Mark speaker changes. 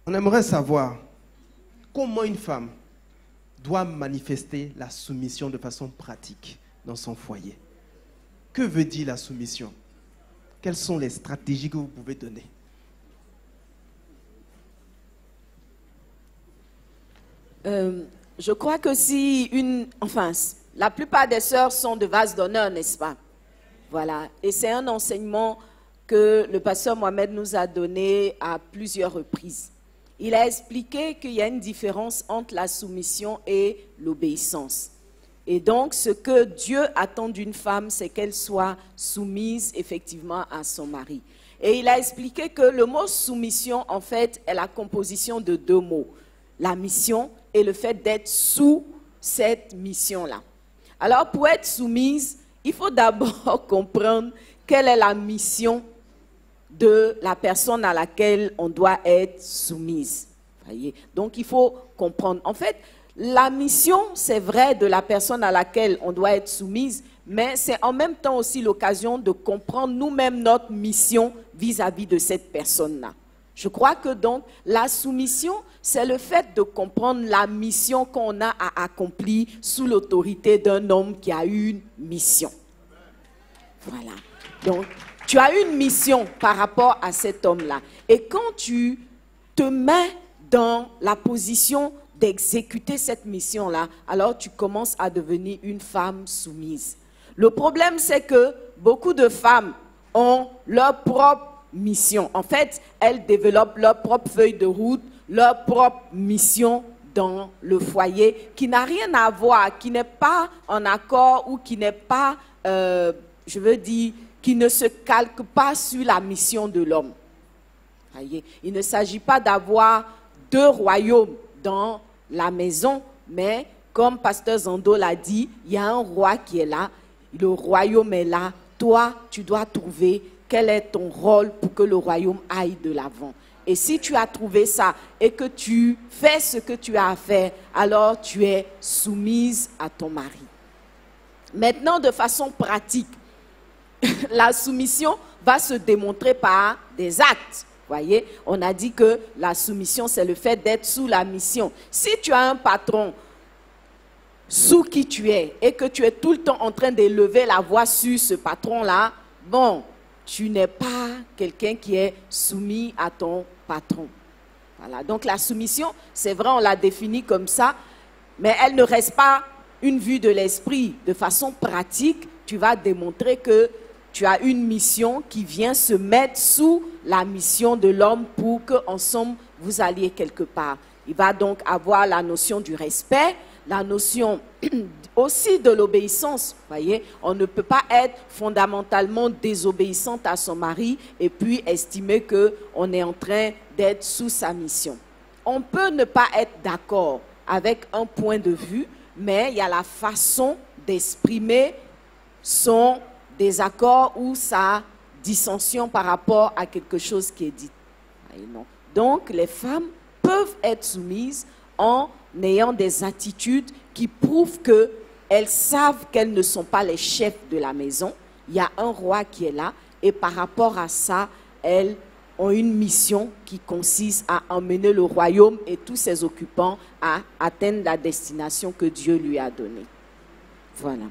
Speaker 1: On aimerait savoir comment une femme doit manifester la soumission de façon pratique dans son foyer. Que veut dire la soumission? Quelles sont les stratégies que vous pouvez donner?
Speaker 2: Je crois que si la plupart des sœurs sont de vase d'honneur, n'est-ce pas? Voilà. Et c'est un enseignement que le pasteur Mohamed nous a donné à plusieurs reprises. Il a expliqué qu'il y a une différence entre la soumission et l'obéissance. Et donc, ce que Dieu attend d'une femme, c'est qu'elle soit soumise effectivement à son mari. Et il a expliqué que le mot soumission, en fait, est la composition de deux mots. La mission et le fait d'être sous cette mission-là. Alors, pour être soumise, il faut d'abord comprendre quelle est la mission de la personne à laquelle on doit être soumise. Voyez? Donc, il faut comprendre. En fait, la mission, c'est vrai, de la personne à laquelle on doit être soumise, mais c'est en même temps aussi l'occasion de comprendre nous-mêmes notre mission vis-à-vis de cette personne-là. Je crois que donc, la soumission, c'est le fait de comprendre la mission qu'on a à accomplir sous l'autorité d'un homme qui a une mission. Voilà. Donc, tu as une mission par rapport à cet homme-là. Et quand tu te mets dans la position d'exécuter cette mission-là, alors tu commences à devenir une femme soumise. Le problème, c'est que beaucoup de femmes ont leur propre mission. En fait, elles développent leur propre feuille de route, leur propre mission dans le foyer, qui n'a rien à voir, qui n'est pas en accord ou qui n'est pas, qui ne se calque pas sur la mission de l'homme. Il ne s'agit pas d'avoir deux royaumes dans la maison, mais comme pasteur Zando l'a dit, il y a un roi qui est là, le royaume est là, toi, tu dois trouver quel est ton rôle pour que le royaume aille de l'avant. Et si tu as trouvé ça et que tu fais ce que tu as à faire, alors tu es soumise à ton mari. Maintenant, de façon pratique, la soumission va se démontrer par des actes. Voyez, on a dit que la soumission, c'est le fait d'être sous la mission. Si tu as un patron sous qui tu es et que tu es tout le temps en train d'élever la voix sur ce patron-là, bon, tu n'es pas quelqu'un qui est soumis à ton patron. Voilà. Donc la soumission, c'est vrai, on l'a définie comme ça, mais elle ne reste pas une vue de l'esprit. De façon pratique, tu vas démontrer que tu as une mission qui vient se mettre sous la mission de l'homme pour qu'ensemble, vous alliez quelque part. Il va donc avoir la notion du respect, la notion aussi de l'obéissance. Voyez, on ne peut pas être fondamentalement désobéissante à son mari et puis estimer qu'on est en train d'être sous sa mission. On peut ne pas être d'accord avec un point de vue, mais il y a la façon d'exprimer son désaccord ou sa dissension par rapport à quelque chose qui est dit. Donc, les femmes peuvent être soumises en ayant des attitudes qui prouvent qu'elles savent qu'elles ne sont pas les chefs de la maison. Il y a un roi qui est là et par rapport à ça, elles ont une mission qui consiste à emmener le royaume et tous ses occupants à atteindre la destination que Dieu lui a donnée. Voilà.